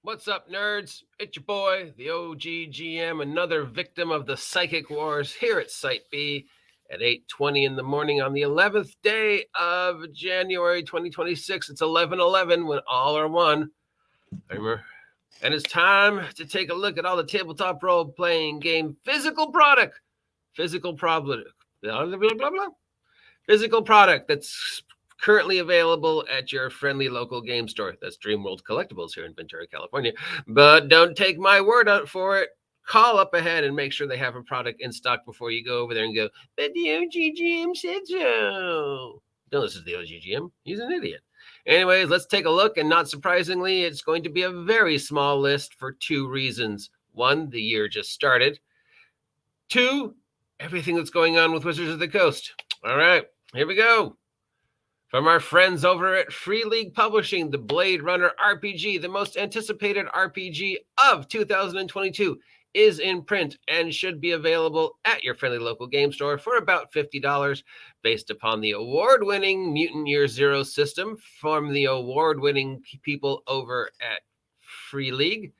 What's up, nerds? It's your boy, the OGGM, another victim of the psychic wars here at Site B at 8:20 in the morning on the 11th day of January 2026. It's 11:11 when all are one. And it's time to take a look at all the tabletop role-playing game physical product that's currently available at your friendly local game store. That's Dreamworld Collectibles here in Ventura, California. But don't take my word for it. Call up ahead and make sure they have a product in stock before you go over there and go, but the OGGM said so. Don't listen to the OGGM. He's an idiot. Anyways, let's take a look. And not surprisingly, it's going to be a very small list for two reasons. One, the year just started. Two, everything that's going on with Wizards of the Coast. All right, here we go. From our friends over at Free League Publishing, the Blade Runner RPG, the most anticipated RPG of 2022, is in print and should be available at your friendly local game store for about $50, based upon the award-winning Mutant Year Zero system from the award-winning people over at Free League.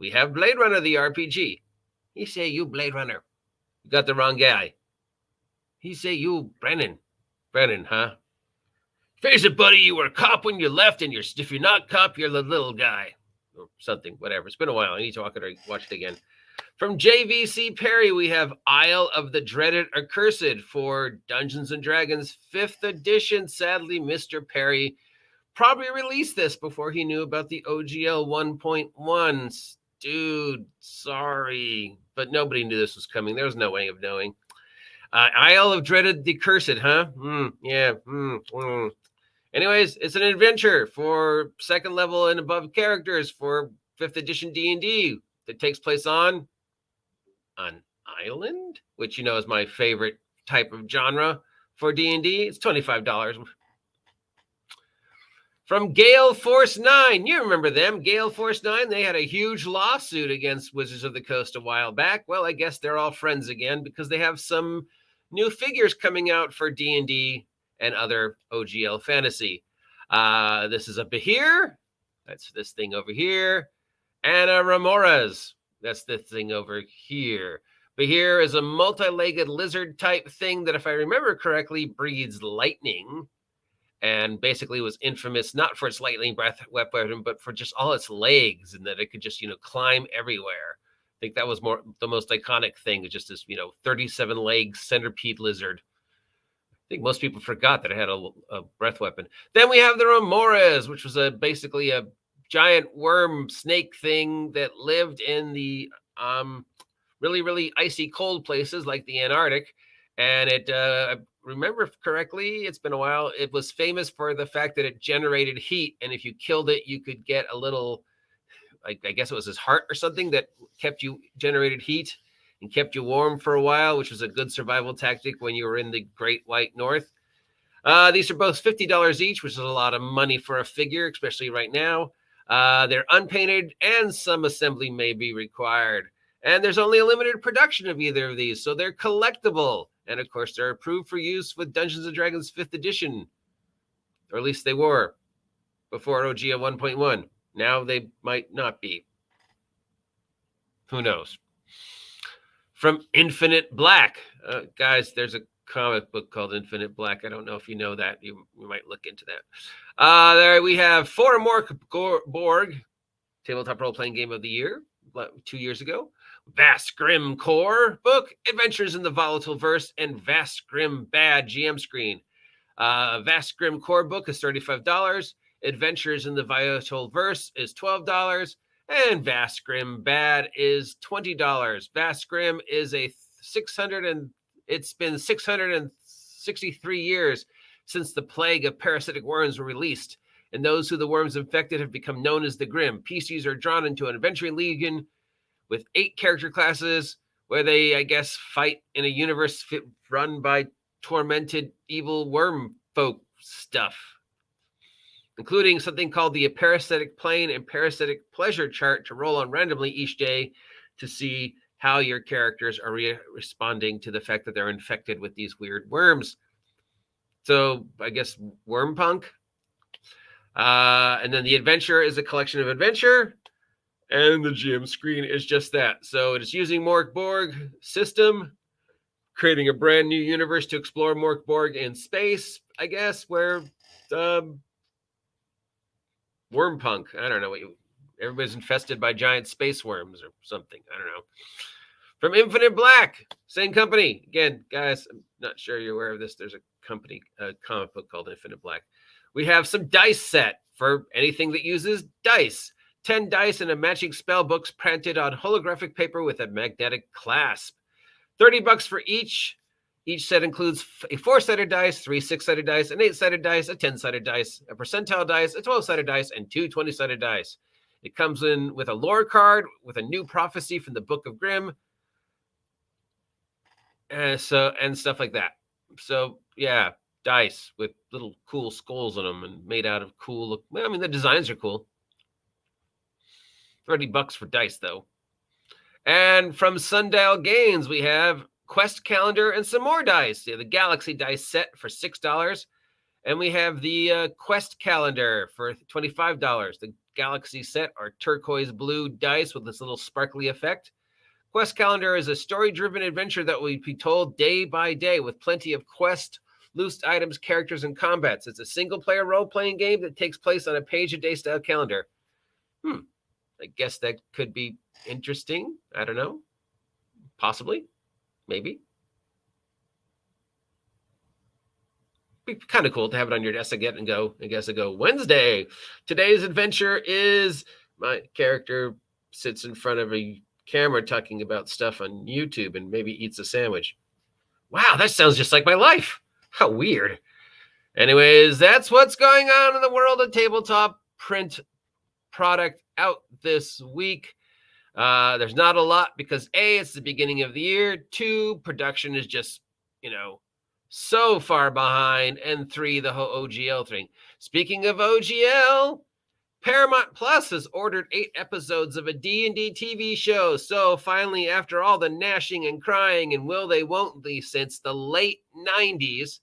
We have Blade Runner, the RPG. He say, you Blade Runner. You got the wrong guy. He say, you Brennan. Brennan, huh? Face it, buddy, you were a cop when you left, and if you're not cop, you're the little guy. Or something, whatever. It's been a while. I need to watch it again. From JVC Perry, we have Isle of the Dreaded Accursed for Dungeons & Dragons 5th edition. Sadly, Mr. Perry probably released this before he knew about the OGL 1.1. Dude, sorry. But nobody knew this was coming. There was no way of knowing. Isle of Dreaded the Cursed, huh? Anyways, it's an adventure for second level and above characters for 5th edition D&D that takes place on an island, which you know is my favorite type of genre for D&D. It's $25. From Gale Force 9, you remember them, Gale Force 9, they had a huge lawsuit against Wizards of the Coast a while back. Well, I guess they're all friends again because they have some new figures coming out for D&D and other OGL fantasy. This is a Behir. That's this thing over here. And a Remoras. That's this thing over here. Behir is a multi-legged lizard type thing that, if I remember correctly, breathes lightning. And basically was infamous not for its lightning breath weapon, but for just all its legs, and that it could just, climb everywhere. I think that was the most iconic thing, just this, 37 legs centipede lizard. I think most people forgot that it had a breath weapon. Then we have the Remoras, which was basically a giant worm snake thing that lived in the really, really icy cold places like the Antarctic. And it, remember correctly, it's been a while, it was famous for the fact that it generated heat. And if you killed it, you could get a little, I guess it was his heart or something that generated heat and kept you warm for a while, which was a good survival tactic when you were in the Great White North. These are both $50 each, which is a lot of money for a figure, especially right now. They're unpainted and some assembly may be required. And there's only a limited production of either of these, so they're collectible. And of course, they're approved for use with Dungeons & Dragons 5th edition. Or at least they were before OGL 1.1. Now they might not be. Who knows? From Infinite Black. Guys, there's a comic book called Infinite Black. I don't know if you know that. You might look into that. There we have Borg, Tabletop Role-Playing Game of the Year, 2 years ago. Vast Grim Core book, Adventures in the Volatile Verse, and Vast Grim Bad GM screen. Vast Grim Core book is $35. Adventures in the Volatile Verse is $12. And Vast Grim Bad is $20. Vast Grim is it's been 663 years since the plague of parasitic worms were released, and those who the worms infected have become known as the Grim. PCs are drawn into an adventuring legion with 8 character classes where they, I guess, fight in a universe run by tormented evil worm folk stuff, including something called the parasitic plane and parasitic pleasure chart to roll on randomly each day to see how your characters are responding to the fact that they're infected with these weird worms. So I guess Worm Punk. And then the adventure is a collection of adventure. And the GM screen is just that. So it is using Mork Borg system, creating a brand new universe to explore Mork Borg in space, I guess, where Wormpunk, I don't know what everybody's infested by giant space worms or something. I don't know. From Infinite Black, same company. Again, guys, I'm not sure you're aware of this. There's a comic book called Infinite Black. We have some dice set for anything that uses dice. 10 dice and a matching spell books printed on holographic paper with a magnetic clasp. $30 for each. Each set includes a 4-sided dice, 3 6-sided dice, an 8-sided dice, a 10-sided dice, a percentile dice, a 12-sided dice, and 2 20-sided dice. It comes in with a lore card with a new prophecy from the Book of Grimm, and stuff like that. So yeah, dice with little cool skulls on them and made out of cool. I mean, the designs are cool. $30 for dice though. And from Sundial Games, we have Quest Calendar and some more dice. The Galaxy dice set for $6. And we have the Quest Calendar for $25. The Galaxy set are turquoise blue dice with this little sparkly effect. Quest Calendar is a story-driven adventure that will be told day by day with plenty of quest, loose items, characters, and combats. It's a single-player role-playing game that takes place on a page-a-day style calendar. I guess that could be interesting. I don't know. Possibly. Maybe. Be kind of cool to have it on your desk again and go, Wednesday. Today's adventure is my character sits in front of a camera talking about stuff on YouTube and maybe eats a sandwich. Wow, that sounds just like my life. How weird. Anyways, that's what's going on in the world of tabletop print product out this week. There's not a lot because A, it's the beginning of the year. 2, production is just, so far behind. And 3, the whole OGL thing. Speaking of OGL, Paramount Plus has ordered 8 episodes of a D&D TV show. So finally, after all the gnashing and crying and will they, won't they since the late 90s,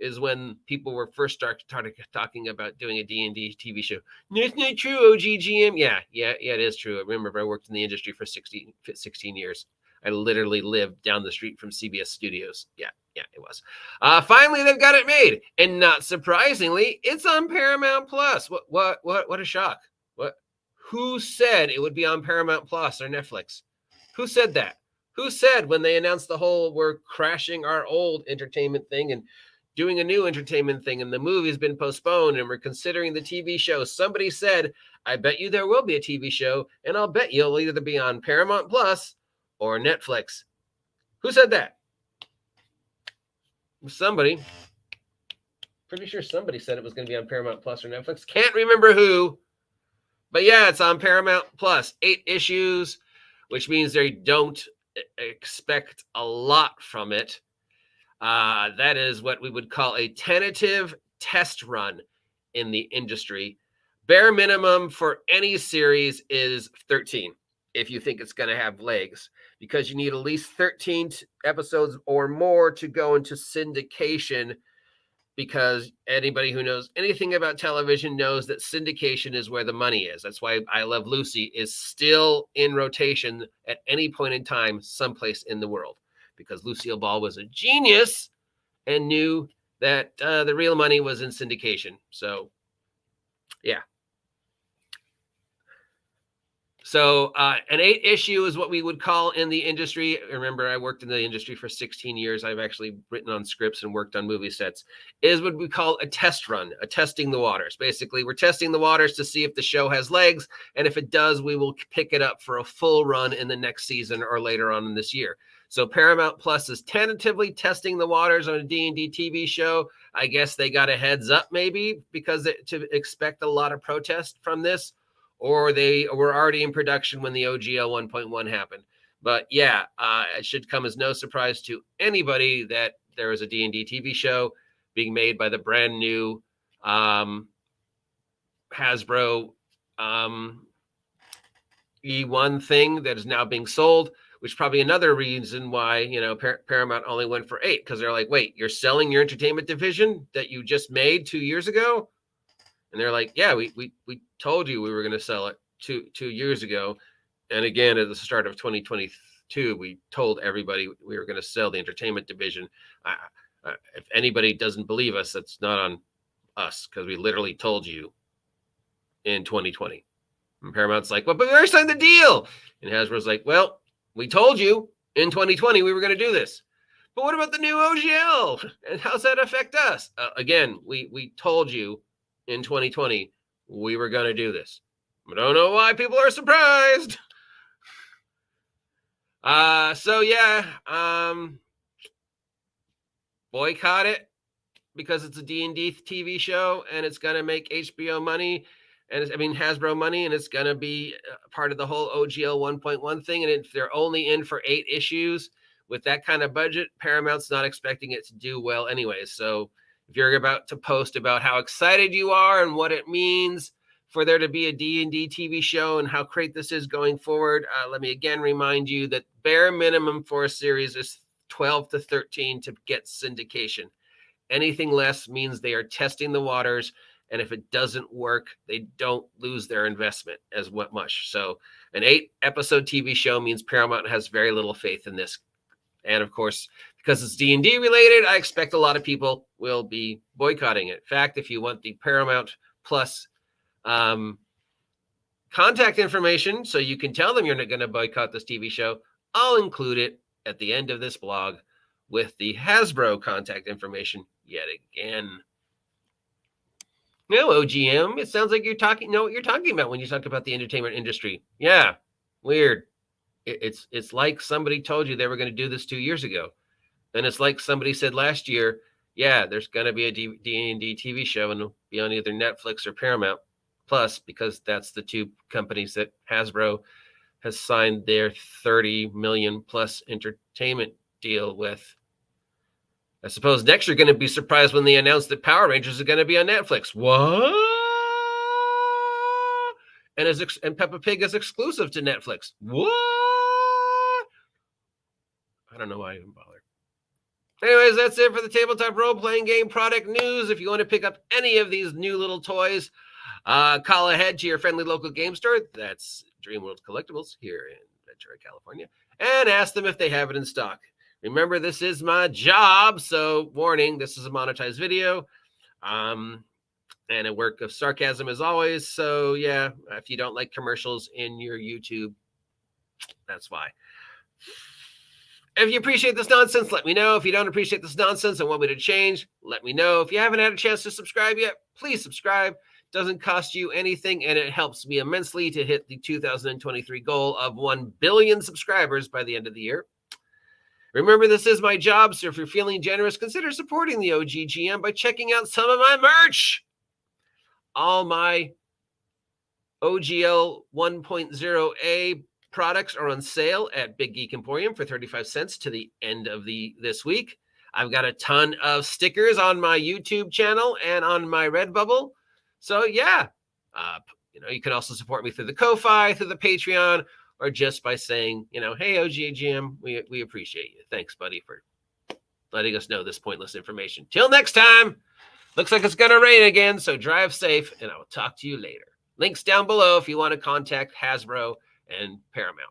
is when people were first started talking about doing a D&D TV show. That's not true, OGGM. Yeah, it is true. I remember I worked in the industry for 16 years. I literally lived down the street from CBS Studios. Yeah, it was. Finally, they've got it made. And not surprisingly, it's on Paramount Plus. What a shock. Who said it would be on Paramount Plus or Netflix? Who said that? Who said when they announced the whole we're crashing our old entertainment thing and doing a new entertainment thing and the movie's been postponed and we're considering the TV show? Somebody said, I bet you there will be a TV show and I'll bet you'll either be on Paramount Plus or Netflix. Who said that? Somebody. Pretty sure somebody said it was going to be on Paramount Plus or Netflix. Can't remember who. But yeah, it's on Paramount Plus. 8 issues, which means they don't expect a lot from it. That is what we would call a tentative test run in the industry. Bare minimum for any series is 13 if you think it's going to have legs, because you need at least 13 episodes or more to go into syndication, because anybody who knows anything about television knows that syndication is where the money is. That's why I Love Lucy is still in rotation at any point in time someplace in the world, because Lucille Ball was a genius and knew that the real money was in syndication. So, yeah. So an 8 issue is what we would call in the industry. Remember, I worked in the industry for 16 years. I've actually written on scripts and worked on movie sets. Is what we call a test run, a testing the waters. Basically, we're testing the waters to see if the show has legs. And if it does, we will pick it up for a full run in the next season or later on in this year. So Paramount Plus is tentatively testing the waters on a D&D TV show. I guess they got a heads up maybe because to expect a lot of protest from this. Or they were already in production when the OGL 1.1 happened. But yeah, it should come as no surprise to anybody that there is a D&D TV show being made by the brand new Hasbro E1 thing that is now being sold, which is probably another reason why, Paramount only went for 8, because they're like, wait, you're selling your entertainment division that you just made 2 years ago? And they're like, yeah, we told you we were going to sell it 2 years ago. And again, at the start of 2022, we told everybody we were going to sell the entertainment division. If anybody doesn't believe us, that's not on us, because we literally told you in 2020. And Paramount's like, well, but we already signed the deal. And Hasbro's like, well, we told you in 2020 we were going to do this. But what about the new OGL? And how's that affect us? Again, we told you in 2020 we were going to do this. I don't know why people are surprised. So yeah, boycott it because it's a D&D TV show and it's going to make HBO money. And Hasbro money, and it's going to be part of the whole OGL 1.1 thing. And if they're only in for 8 issues with that kind of budget, Paramount's not expecting it to do well anyways. So if you're about to post about how excited you are and what it means for there to be a D&D TV show and how great this is going forward, let me again remind you that bare minimum for a series is 12 to 13 to get syndication. Anything less means they are testing the waters. And if it doesn't work, they don't lose their investment as much. So an 8-episode TV show means Paramount has very little faith in this. And of course, because it's D&D related, I expect a lot of people will be boycotting it. In fact, if you want the Paramount Plus contact information so you can tell them you're not going to boycott this TV show, I'll include it at the end of this blog with the Hasbro contact information yet again. No, OGM. It sounds like you know what you're talking about when you talk about the entertainment industry. Yeah, weird. It's like somebody told you they were going to do this 2 years ago. And it's like somebody said last year, yeah, there's going to be a D&D TV show and it'll be on either Netflix or Paramount Plus, because that's the 2 companies that Hasbro has signed their $30 million plus entertainment deal with. I suppose next you're going to be surprised when they announce that Power Rangers are going to be on Netflix. What? And Peppa Pig is exclusive to Netflix. What? I don't know why I even bothered. Anyways, that's it for the tabletop role-playing game product news. If you want to pick up any of these new little toys, call ahead to your friendly local game store. That's Dreamworld Collectibles here in Ventura, California, and ask them if they have it in stock. Remember, this is my job, so warning, this is a monetized video, and a work of sarcasm as always. So yeah, if you don't like commercials in your YouTube, that's why. If you appreciate this nonsense, let me know. If you don't appreciate this nonsense and want me to change, let me know. If you haven't had a chance to subscribe yet, please subscribe. It doesn't cost you anything, and it helps me immensely to hit the 2023 goal of 1 billion subscribers by the end of the year. Remember, this is my job, so if you're feeling generous, consider supporting the OGGM by checking out some of my merch. All my OGL 1.0A products are on sale at Big Geek Emporium for 35 cents to the end of this week. I've got a ton of stickers on my YouTube channel and on my Redbubble. So yeah, you can also support me through the Ko-Fi, through the Patreon, or just by saying, hey, OGGM, we appreciate you. Thanks, buddy, for letting us know this pointless information. Till next time, looks like it's going to rain again, so drive safe, and I will talk to you later. Links down below if you want to contact Hasbro and Paramount.